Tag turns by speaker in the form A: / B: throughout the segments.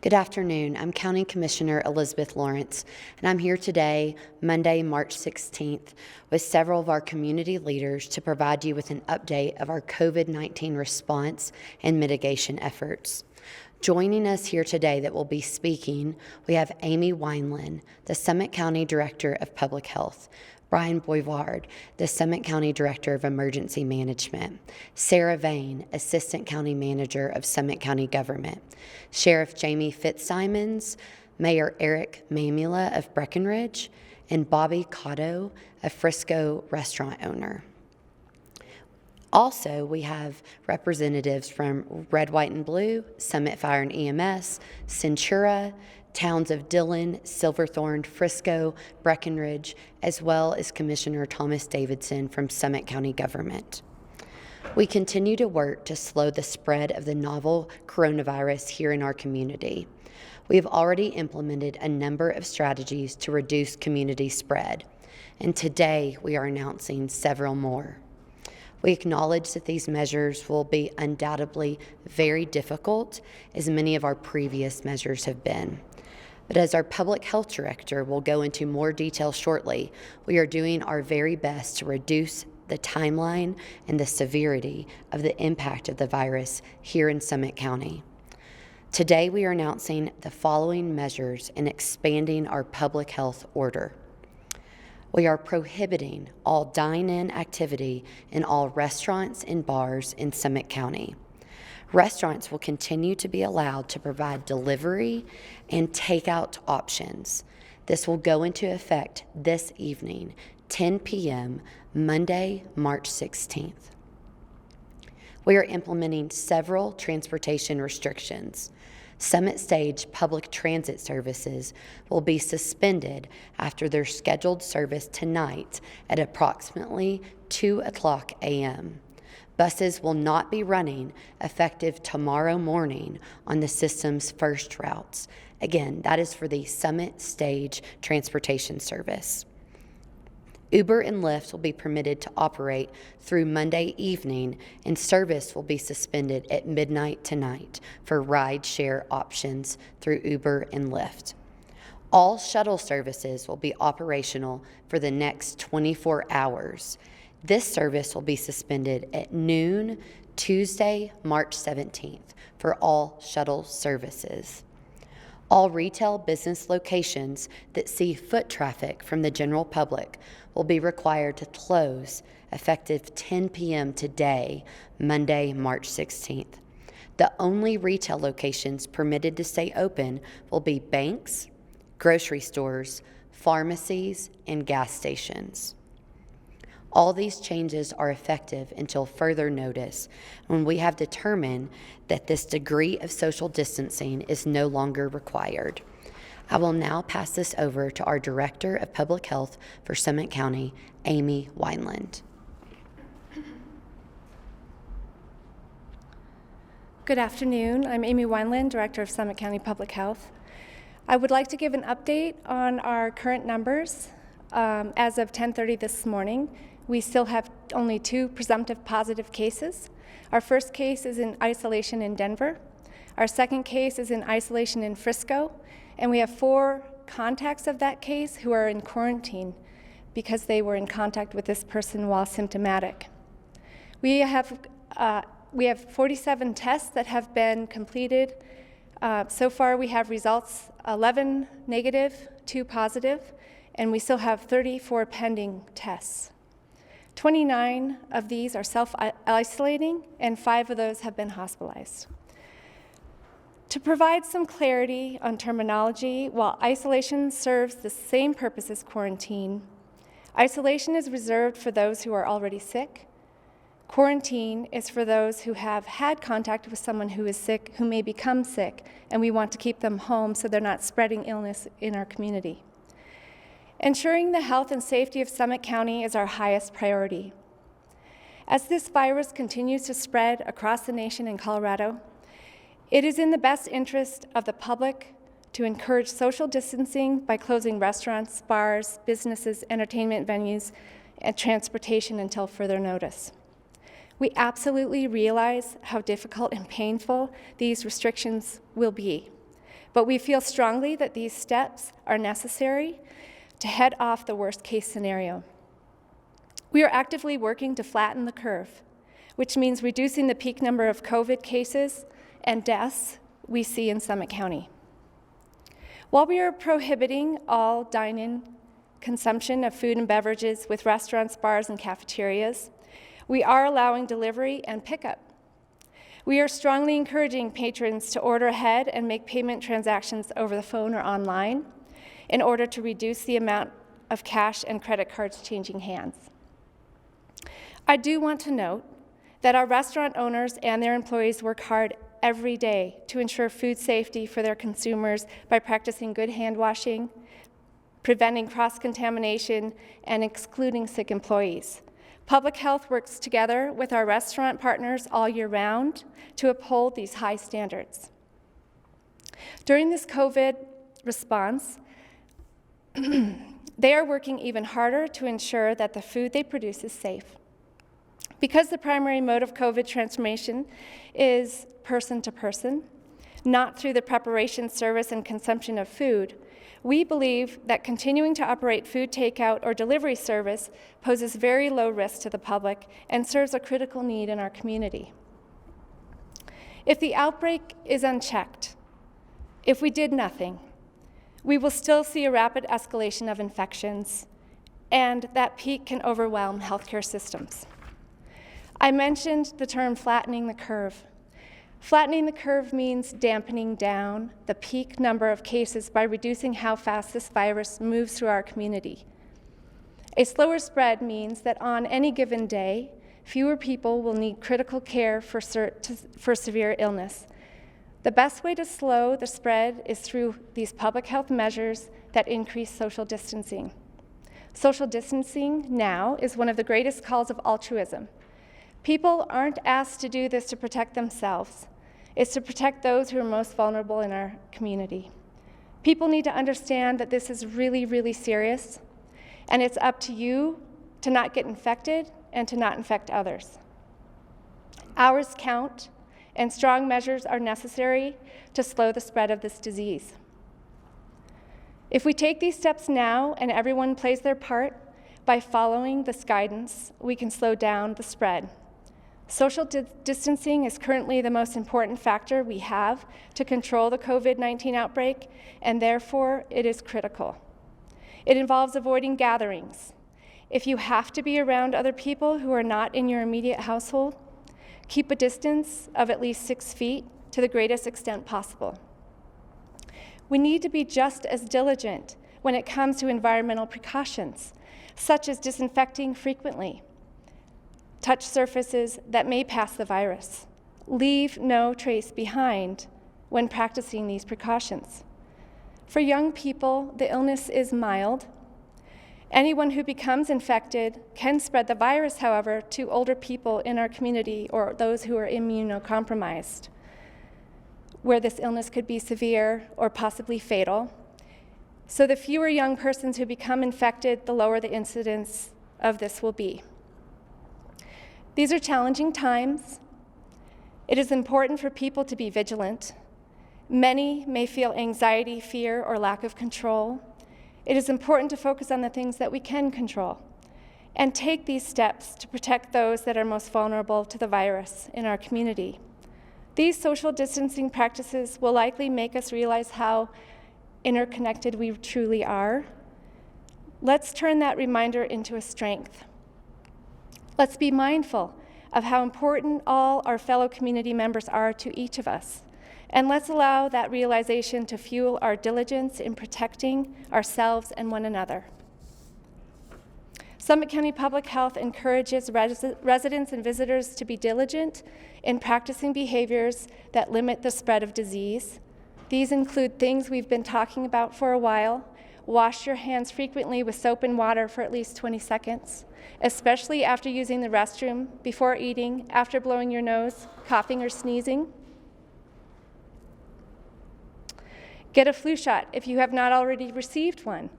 A: Good afternoon. I'm County Commissioner Elizabeth Lawrence, and I'm here today, Monday, March 16th, with several of our community leaders to provide you with an update of our COVID-19 response and mitigation efforts. Joining us here today that will be speaking, we have Amy Wineland, the Summit County Director of Public Health, Bryan Bovard, the Summit County Director of Emergency Management, Sara Thane, Assistant County Manager of Summit County Government, Sheriff Jamie Fitzsimmons, Mayor Eric Mamula of Breckenridge, and Bobby Kado, a Frisco restaurant owner. Also, we have representatives from Red, White, and Blue, Summit Fire and EMS, Centura, towns of Dillon, Silverthorne, Frisco, Breckenridge, as well as Commissioner Thomas Davidson from Summit County Government. We continue to work to slow the spread of the novel coronavirus here in our community. We have already implemented a number of strategies to reduce community spread, and today we are announcing several more. We acknowledge that these measures will be undoubtedly very difficult, as many of our previous measures have been. But as our Public Health Director will go into more detail shortly, we are doing our very best to reduce the timeline and the severity of the impact of the virus here in Summit County. Today we are announcing the following measures and expanding our public health order. We are prohibiting all dine-in activity in all restaurants and bars in Summit County. Restaurants will continue to be allowed to provide delivery and takeout options. This will go into effect this evening, 10 p.m., Monday, March 16th. We are implementing several transportation restrictions. Summit Stage public transit services will be suspended after their scheduled service tonight at approximately 2:00 a.m. Buses will not be running effective tomorrow morning on the system's first routes. Again, that is for the Summit Stage transportation service. Uber and Lyft will be permitted to operate through Monday evening, and service will be suspended at midnight tonight for ride-share options through Uber and Lyft. All shuttle services will be operational for the next 24 hours. This service will be suspended at noon, Tuesday, March 17th, for all shuttle services. All retail business locations that see foot traffic from the general public will be required to close effective 10 p.m. today, Monday, March 16th. The only retail locations permitted to stay open will be banks, grocery stores, pharmacies, and gas stations. All these changes are effective until further notice, when we have determined that this degree of social distancing is no longer required. I will now pass this over to our Director of Public Health for Summit County, Amy Wineland.
B: Good afternoon. I'm Amy Wineland, Director of Summit County Public Health. I would like to give an update on our current numbers. As of 10:30 this morning, we still have only 2 presumptive positive cases. Our first case is in isolation in Denver. Our second case is in isolation in Frisco. And we have 4 contacts of that case who are in quarantine because they were in contact with this person while symptomatic. We have 47 tests that have been completed. So far we have results 11 negative, 2 positive, and we still have 34 pending tests. 29 of these are self-isolating, and 5 of those have been hospitalized. To provide some clarity on terminology, while isolation serves the same purpose as quarantine, isolation is reserved for those who are already sick. Quarantine is for those who have had contact with someone who is sick, who may become sick, and we want to keep them home so they're not spreading illness in our community. Ensuring the health and safety of Summit County is our highest priority. As this virus continues to spread across the nation in Colorado, it is in the best interest of the public to encourage social distancing by closing restaurants, bars, businesses, entertainment venues, and transportation until further notice. We absolutely realize how difficult and painful these restrictions will be, but we feel strongly that these steps are necessary to head off the worst-case scenario. We are actively working to flatten the curve, which means reducing the peak number of COVID cases and deaths we see in Summit County. While we are prohibiting all dine-in consumption of food and beverages with restaurants, bars, and cafeterias, we are allowing delivery and pickup. We are strongly encouraging patrons to order ahead and make payment transactions over the phone or online in order to reduce the amount of cash and credit cards changing hands. I do want to note that our restaurant owners and their employees work hard every day to ensure food safety for their consumers by practicing good hand washing, preventing cross-contamination, and excluding sick employees. Public health works together with our restaurant partners all year round to uphold these high standards. During this COVID response, they are working even harder to ensure that the food they produce is safe. Because the primary mode of COVID transformation is person to person, not through the preparation, service, and consumption of food, we believe that continuing to operate food takeout or delivery service poses very low risk to the public and serves a critical need in our community. If the outbreak is unchecked, if we did nothing, we will still see a rapid escalation of infections, and that peak can overwhelm healthcare systems. I mentioned the term flattening the curve. Flattening the curve means dampening down the peak number of cases by reducing how fast this virus moves through our community. A slower spread means that on any given day, fewer people will need critical care for severe illness. The best way to slow the spread is through these public health measures that increase social distancing. Social distancing now is one of the greatest calls of altruism. People aren't asked to do this to protect themselves. It's to protect those who are most vulnerable in our community. People need to understand that this is really, really serious, and it's up to you to not get infected and to not infect others. Hours count, and strong measures are necessary to slow the spread of this disease. If we take these steps now and everyone plays their part by following this guidance, we can slow down the spread. Social distancing is currently the most important factor we have to control the COVID-19 outbreak, and therefore it is critical. It involves avoiding gatherings. If you have to be around other people who are not in your immediate household, keep a distance of at least 6 feet to the greatest extent possible. We need to be just as diligent when it comes to environmental precautions, such as disinfecting frequently, touch surfaces that may pass the virus. Leave no trace behind when practicing these precautions. For young people, the illness is mild. Anyone who becomes infected can spread the virus, however, to older people in our community or those who are immunocompromised, where this illness could be severe or possibly fatal. So the fewer young persons who become infected, the lower the incidence of this will be. These are challenging times. It is important for people to be vigilant. Many may feel anxiety, fear, or lack of control. It is important to focus on the things that we can control and take these steps to protect those that are most vulnerable to the virus in our community. These social distancing practices will likely make us realize how interconnected we truly are. Let's turn that reminder into a strength. Let's be mindful of how important all our fellow community members are to each of us. And let's allow that realization to fuel our diligence in protecting ourselves and one another. Summit County Public Health encourages residents and visitors to be diligent in practicing behaviors that limit the spread of disease. These include things we've been talking about for a while. Wash your hands frequently with soap and water for at least 20 seconds, especially after using the restroom, before eating, after blowing your nose, coughing, or sneezing. Get a flu shot if you have not already received one.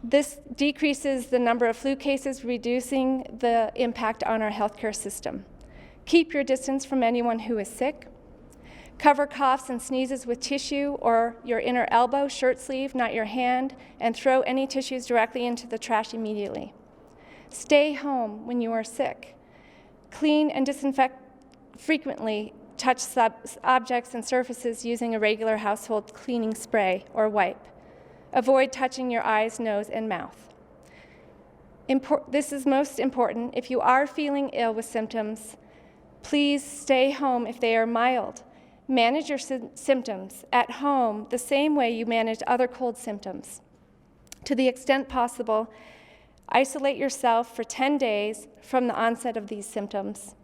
B: This decreases the number of flu cases, reducing the impact on our healthcare system. Keep your distance from anyone who is sick. Cover coughs and sneezes with tissue or your inner elbow, shirt sleeve, not your hand, and throw any tissues directly into the trash immediately. Stay home when you are sick. Clean and disinfect frequently. Touch objects and surfaces using a regular household cleaning spray or wipe. Avoid touching your eyes, nose, and mouth. This is most important. If you are feeling ill with symptoms, please stay home if they are mild. Manage your symptoms at home the same way you manage other cold symptoms. To the extent possible, isolate yourself for 10 days from the onset of these symptoms.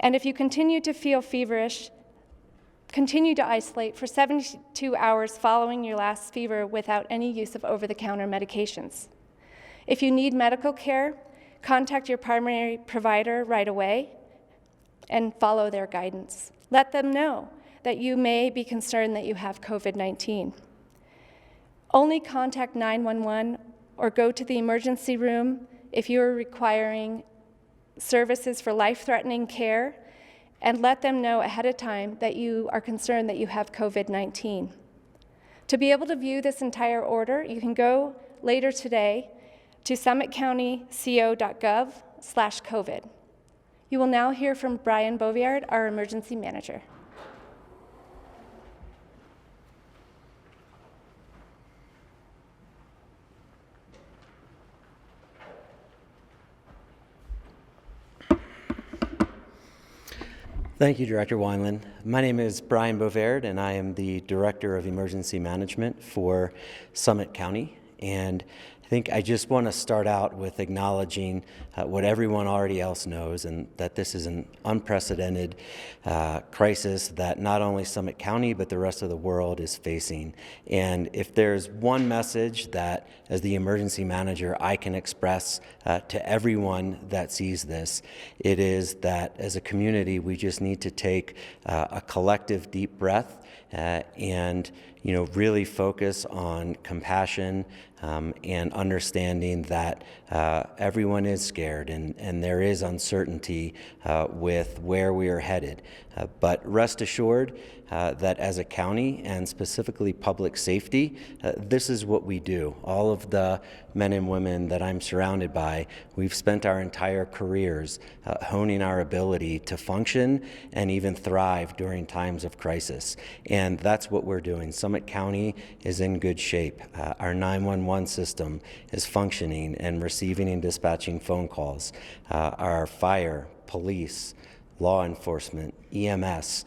B: And if you continue to feel feverish, continue to isolate for 72 hours following your last fever without any use of over-the-counter medications. If you need medical care, contact your primary provider right away and follow their guidance. Let them know that you may be concerned that you have COVID-19. Only contact 911 or go to the emergency room if you are requiring services for life-threatening care, and let them know ahead of time that you are concerned that you have COVID-19. To be able to view this entire order, you can go later today to summitcountyco.gov/COVID. You will now hear from Bryan Bovard, our emergency manager.
C: Thank you, Director Wineland. My name is Bryan Bovard, and I am the Director of Emergency Management for Summit County. And I think I just want to start out with acknowledging what everyone already else knows, and that this is an unprecedented crisis that not only Summit County but the rest of the world is facing. And if there's one message that, as the emergency manager, I can express to everyone that sees this, it is that as a community we just need to take a collective deep breath and really focus on compassion and understanding that everyone is scared and there is uncertainty with where we are headed. But rest assured that as a county, and specifically public safety, this is what we do. All of the men and women that I'm surrounded by, we've spent our entire careers honing our ability to function and even thrive during times of crisis. And that's what we're doing. Summit County is in good shape. Our 911 system is functioning and receiving and dispatching phone calls. Our fire, police, law enforcement, EMS,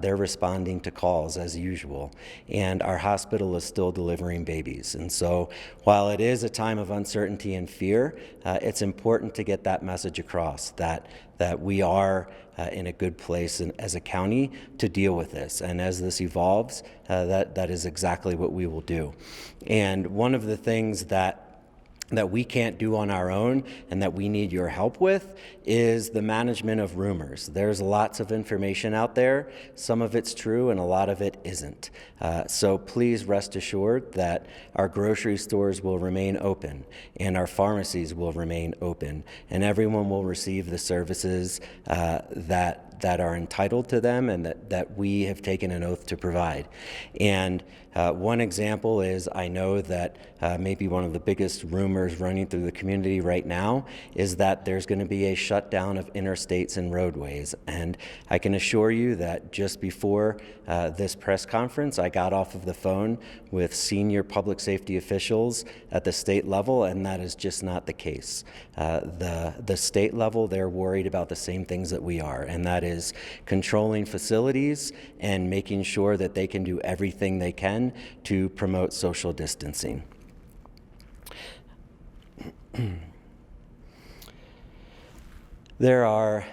C: they're responding to calls as usual. And our hospital is still delivering babies. And so while it is a time of uncertainty and fear, it's important to get that message across that we are in a good place as a county to deal with this. And as this evolves, that is exactly what we will do. And one of the things that we can't do on our own and that we need your help with is the management of rumors. There's lots of information out there. Some of it's true and a lot of it isn't. So please rest assured that our grocery stores will remain open and our pharmacies will remain open, and everyone will receive the services that are entitled to them and that we have taken an oath to provide. And one example is, I know that maybe one of the biggest rumors running through the community right now is that there's going to be a shutdown of interstates and roadways. And I can assure you that just before this press conference, I got off of the phone with senior public safety officials at the state level, and that is just not the case. The state level, they're worried about the same things that we are, and that is controlling facilities and making sure that they can do everything they can to promote social distancing. There are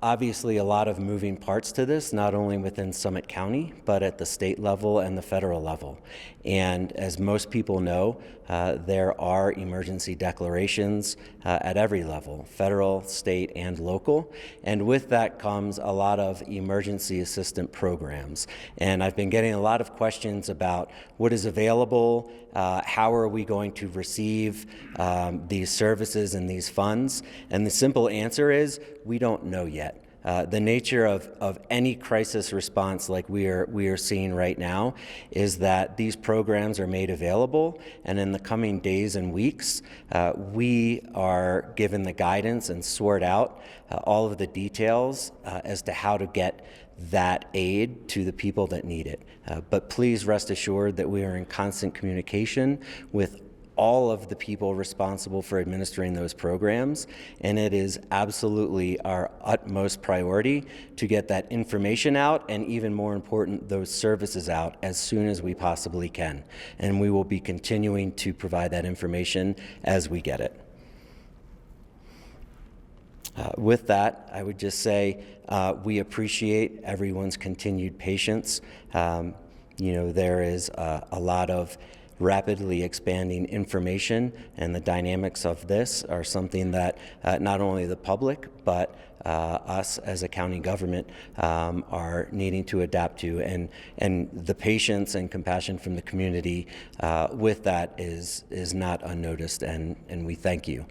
C: obviously a lot of moving parts to this, not only within Summit County, but at the state level and the federal level. And as most people know, there are emergency declarations at every level, federal, state, and local. And with that comes a lot of emergency assistant programs. And I've been getting a lot of questions about what is available, how are we going to receive these services and these funds? And the simple answer is, we don't know yet. The nature of any crisis response like we are seeing right now is that these programs are made available, and in the coming days and weeks, we are given the guidance and sort out all of the details as to how to get that aid to the people that need it. But please rest assured that we are in constant communication with all of the people responsible for administering those programs, and it is absolutely our utmost priority to get that information out, and even more important, those services out as soon as we possibly can. And we will be continuing to provide that information as we get it. With that, I would just say we appreciate everyone's continued patience. There is a lot of rapidly expanding information, and the dynamics of this are something that not only the public but us as a county government are needing to adapt to, and the patience and compassion from the community with that is not unnoticed, and we thank you.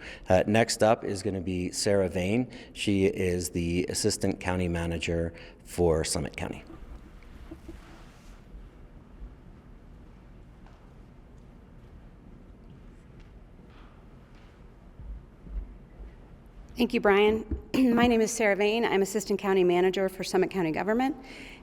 C: Next up is going to be Sara Thane. She is the Assistant County Manager for Summit County.
D: Thank you, Brian. My name is Sara Thane. I'm Assistant County Manager for Summit County Government,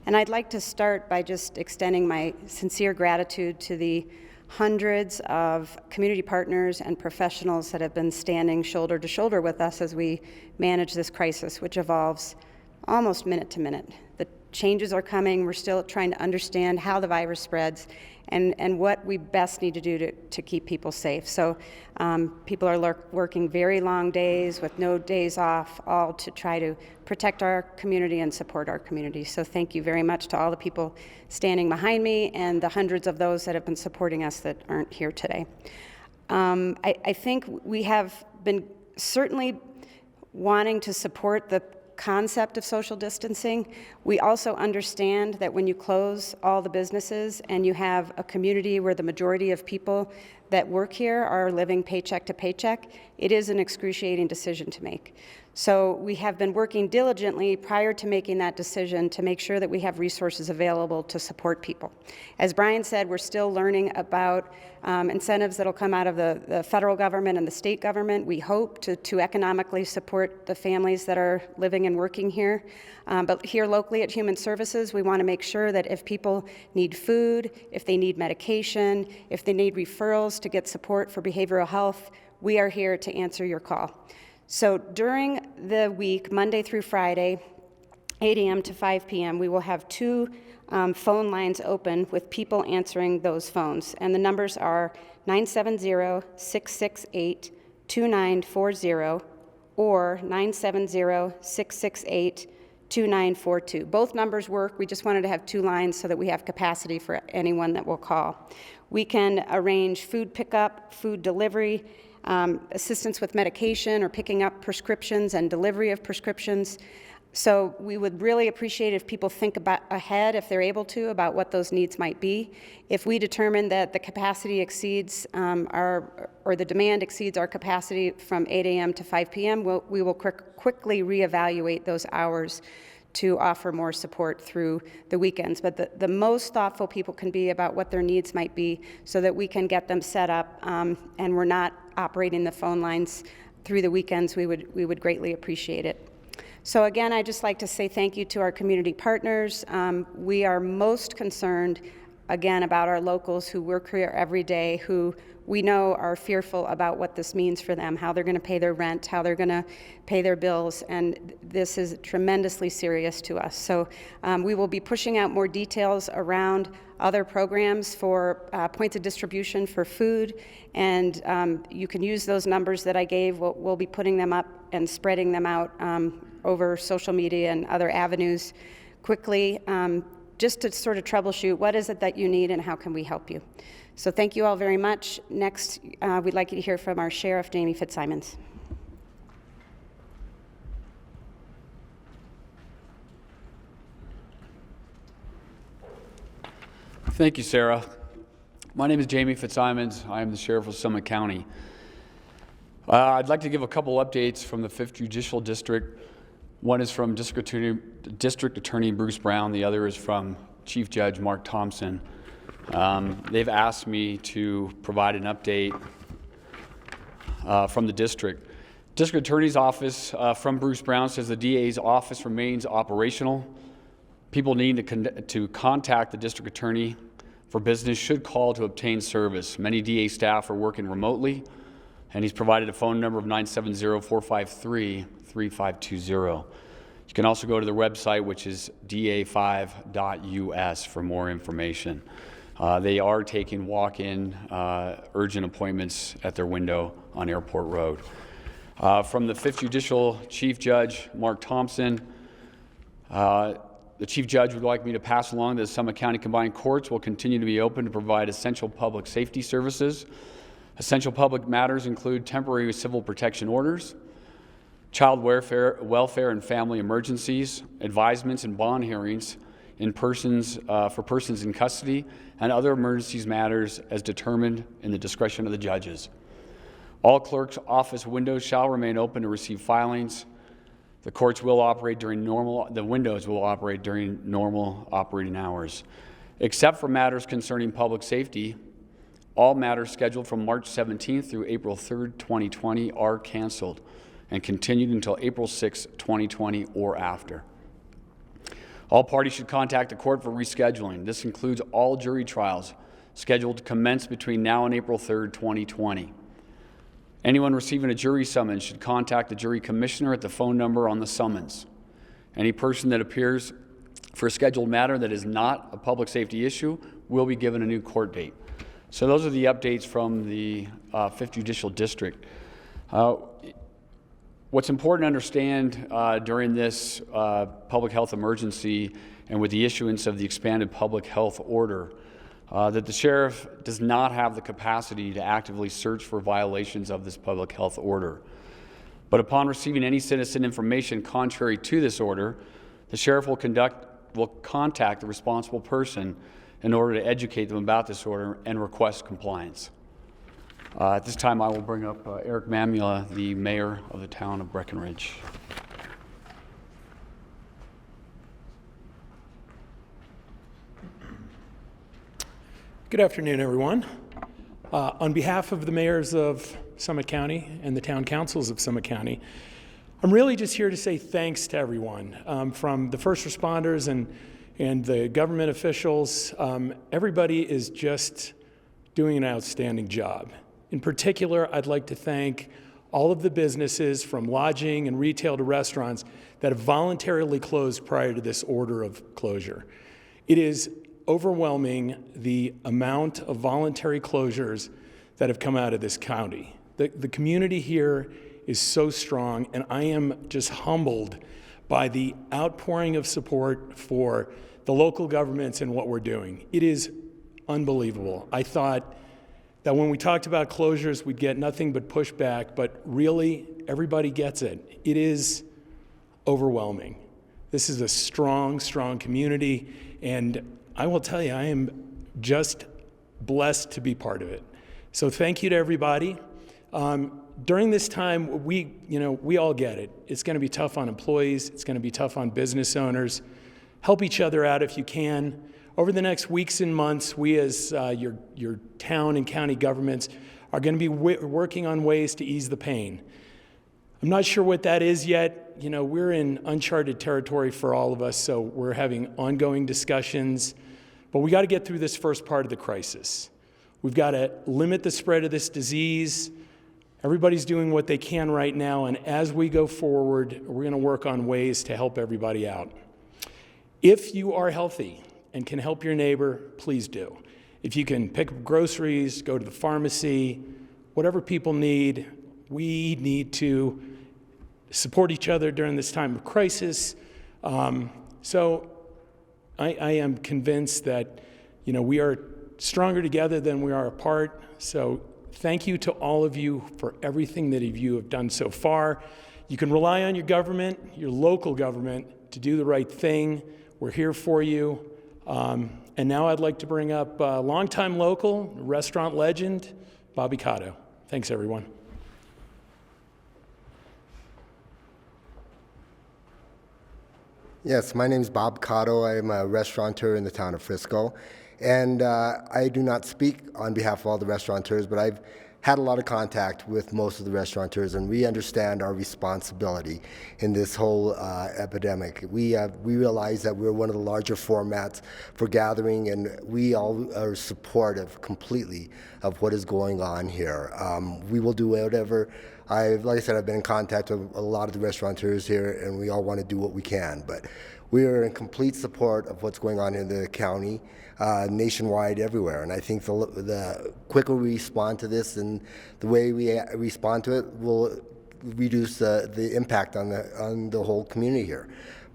D: and I'd like to start by just extending my sincere gratitude to the hundreds of community partners and professionals that have been standing shoulder to shoulder with us as we manage this crisis, which evolves almost minute to minute. The changes are coming. We're still trying to understand how the virus spreads and what we best need to do to keep people safe. So people are working very long days with no days off, all to try to protect our community and support our community. So thank you very much to all the people standing behind me and the hundreds of those that have been supporting us that aren't here today. I think we have been certainly wanting to support the concept of social distancing. We also understand that when you close all the businesses and you have a community where the majority of people that work here are living paycheck to paycheck, it is an excruciating decision to make. So we have been working diligently prior to making that decision to make sure that we have resources available to support people. As Brian said, we're still learning about incentives that will come out of the federal government and the state government. We hope to economically support the families that are living and working here. But here locally at Human Services, we want to make sure that if people need food, if they need medication, if they need referrals to get support for behavioral health, we are here to answer your call. So during the week, Monday through Friday, 8 a.m. to 5 p.m., we will have two phone lines open with people answering those phones. And the numbers are 970-668-2940 or 970-668-2942. Both numbers work. We just wanted to have two lines so that we have capacity for anyone that will call. We can arrange food pickup, food delivery, assistance with medication or picking up prescriptions and delivery of prescriptions. So we would really appreciate if people think about ahead, if they're able to, about what those needs might be. If we determine that the capacity exceeds or the demand exceeds our capacity from 8 a.m. to 5 p.m., we will quickly reevaluate those hours to offer more support through the weekends. But the most thoughtful people can be about what their needs might be so that we can get them set up and we're not operating the phone lines through the weekends. We would greatly appreciate it. So again, I'd just like to say thank you to our community partners. We are most concerned, again, about our locals who work here every day, who we know are fearful about what this means for them, how they're going to pay their rent, how they're going to pay their bills, and this is tremendously serious to us. So we will be pushing out more details around other programs for points of distribution for food, and you can use those numbers that I gave. We'll be putting them up and spreading them out over social media and other avenues quickly, just to sort of troubleshoot what is it that you need and how can we help you. So thank you all very much. Next, we'd like you to hear from our Sheriff, Jamie Fitzsimmons.
E: Thank you, Sarah. My name is Jamie Fitzsimmons. I am the Sheriff of Summit County. I'd like to give a couple updates from the 5th Judicial District. One is from District Attorney Bruce Brown. The other is from Chief Judge Mark Thompson. They've asked me to provide an update from the district. District Attorney's Office from Bruce Brown says the DA's office remains operational. People need to contact the District Attorney for business should call to obtain service. Many DA staff are working remotely, and he's provided a phone number of 970-453-3520. You can also go to the website, which is da5.us, for more information. They are taking walk-in urgent appointments at their window on Airport Road. From the 5th Judicial Chief Judge, Mark Thompson, the Chief Judge would like me to pass along that the Summit County Combined Courts will continue to be open to provide essential public safety services. Essential public matters include temporary civil protection orders, child welfare and family emergencies, advisements and bond hearings for persons in custody, and other emergencies matters as determined in the discretion of the judges. All clerk's office windows shall remain open to receive filings. The windows will operate during normal operating hours. Except for matters concerning public safety, all matters scheduled from March 17th through April 3rd, 2020 are canceled and continued until April 6th, 2020 or after. All parties should contact the court for rescheduling. This includes all jury trials scheduled to commence between now and April 3rd, 2020. Anyone receiving a jury summons should contact the jury commissioner at the phone number on the summons. Any person that appears for a scheduled matter that is not a public safety issue will be given a new court date. So those are the updates from the 5th Judicial District. What's important to understand during this public health emergency and with the issuance of the expanded public health order, that the sheriff does not have the capacity to actively search for violations of this public health order. But upon receiving any citizen information contrary to this order, the sheriff will contact the responsible person in order to educate them about this order and request compliance. At this time, I will bring up Eric Mamula, the mayor of the town of Breckenridge.
F: Good afternoon, everyone. On behalf of the mayors of Summit County and the town councils of Summit County, I'm really just here to say thanks to everyone, from the first responders and the government officials. Everybody is just doing an outstanding job. In particular, I'd like to thank all of the businesses from lodging and retail to restaurants that have voluntarily closed prior to this order of closure. It is overwhelming the amount of voluntary closures that have come out of this county. The community here is so strong, and I am just humbled by the outpouring of support for the local governments and what we're doing. It is unbelievable. I thought that when we talked about closures, we'd get nothing but pushback, but really, everybody gets it. It is overwhelming. This is a strong, strong community, and I will tell you, I am just blessed to be part of it. So thank you to everybody. During this time, we all get it. It's going to be tough on employees. It's going to be tough on business owners. Help each other out if you can. Over the next weeks and months, we as your town and county governments are going to be working on ways to ease the pain. I'm not sure what that is yet. We're in uncharted territory for all of us, so we're having ongoing discussions. But we got to get through this first part of the crisis. We've got to limit the spread of this disease. Everybody's doing what they can right now, and as we go forward, we're going to work on ways to help everybody out. If you are healthy and can help your neighbor, please do. If you can pick up groceries, go to the pharmacy, whatever people need, we need to support each other during this time of crisis. So I am convinced that we are stronger together than we are apart. So thank you to all of you for everything that you have done so far. You can rely on your government, your local government, to do the right thing. We're here for you. And now I'd like to bring up longtime local restaurant legend, Bobby Kado. Thanks, everyone.
G: Yes, my name is Bob Kado. I'm a restaurateur in the town of Frisco. And I do not speak on behalf of all the restaurateurs, but I've had a lot of contact with most of the restaurateurs, and we understand our responsibility in this whole epidemic. We realize that we're one of the larger formats for gathering, and we all are supportive completely of what is going on here. We will do whatever. Like I said, I've been in contact with a lot of the restaurateurs here, and we all want to do what we can. But we are in complete support of what's going on in the county, nationwide, everywhere. And I think the quicker we respond to this and the way we respond to it will reduce the impact on the whole community here.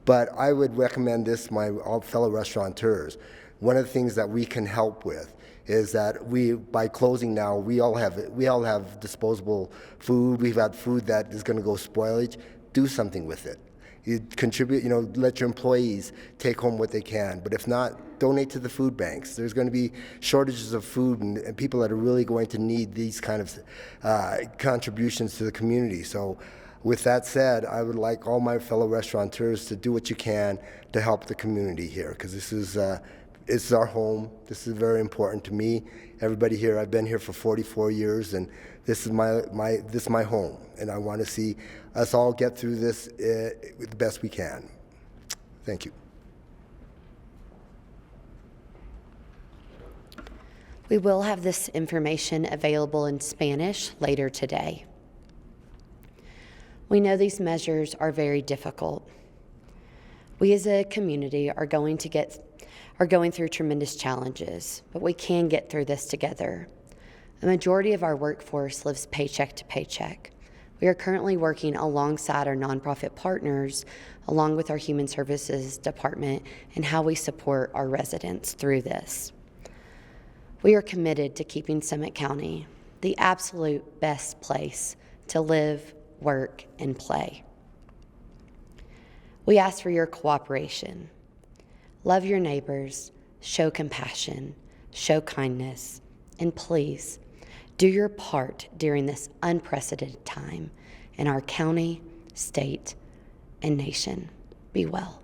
G: But I would recommend this, my all fellow restaurateurs. One of the things that we can help with is that by closing now, we all have disposable food. We've got food that is going to go spoilage. Do something with it. You contribute, let your employees take home what they can. But if not, donate to the food banks. There's going to be shortages of food and people that are really going to need these kind of contributions to the community. So with that said, I would like all my fellow restaurateurs to do what you can to help the community here, because this is it's our home. This is very important to me. Everybody here, I've been here for 44 years, and this is my home, and I want to see us all get through this the best we can. Thank you.
A: We will have this information available in Spanish later today. We know these measures are very difficult. We as a community are going through tremendous challenges, but we can get through this together. The majority of our workforce lives paycheck to paycheck. We are currently working alongside our nonprofit partners, along with our Human Services Department, and how we support our residents through this. We are committed to keeping Summit County the absolute best place to live, work, and play. We ask for your cooperation. Love your neighbors, show compassion, show kindness, and please do your part during this unprecedented time in our county, state, and nation. Be well.